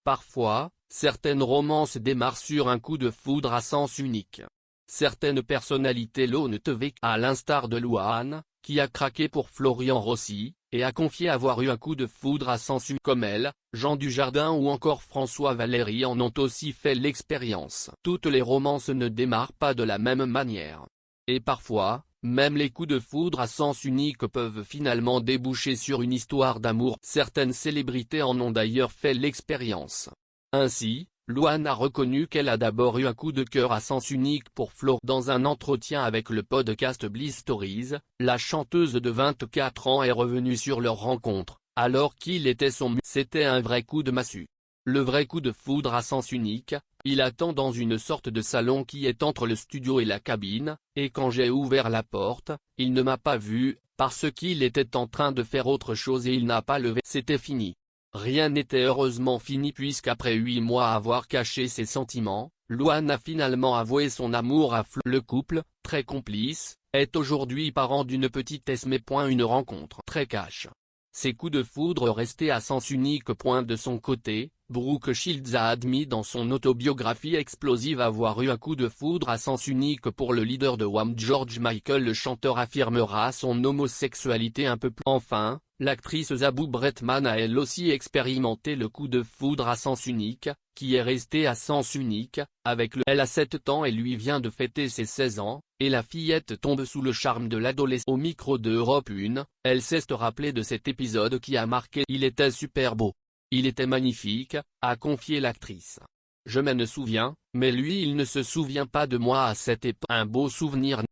Parfois, certaines romances démarrent sur un coup de foudre à sens unique. Certaines personnalités l'aunent avec, à l'instar de Louane, qui a craqué pour Florian Rossi, et a confié avoir eu un coup de foudre à sens unique. Comme elle, Jean Dujardin ou encore François Valéry en ont aussi fait l'expérience. Toutes les romances ne démarrent pas de la même manière. Et parfois, même les coups de foudre à sens unique peuvent finalement déboucher sur une histoire d'amour. Certaines célébrités en ont d'ailleurs fait l'expérience. Ainsi, Louane a reconnu qu'elle a d'abord eu un coup de cœur à sens unique pour Flo. Dans un entretien avec le podcast Bliss Stories, la chanteuse de 24 ans est revenue sur leur rencontre, alors qu'il était son muse. C'était un vrai coup de massue. Le vrai coup de foudre à sens unique, il attend dans une sorte de salon qui est entre le studio et la cabine, et quand j'ai ouvert la porte, il ne m'a pas vu, parce qu'il était en train de faire autre chose et il n'a pas levé. C'était fini. Rien n'était heureusement fini puisqu'après 8 mois à avoir caché ses sentiments, Louane a finalement avoué son amour à Flo. Le couple, très complice, est aujourd'hui parent d'une petitesse mais une rencontre très cash. Ces coups de foudre restés à sens unique. De son côté, Brooke Shields a admis dans son autobiographie explosive avoir eu un coup de foudre à sens unique pour le leader de Wham. George Michael. Le chanteur affirmera son homosexualité un peu plus. Enfin, l'actrice Zabou Bretman a elle aussi expérimenté le coup de foudre à sens unique, qui est resté à sens unique, avec le. Elle a 7 ans et lui vient de fêter ses 16 ans, et la fillette tombe sous le charme de l'adolescent. Au micro de Europe 1, elle s'est rappelée de cet épisode qui a marqué. Il était super beau. Il était magnifique, a confié l'actrice. Je me souviens, mais lui il ne se souvient pas de moi à cette époque. Un beau souvenir.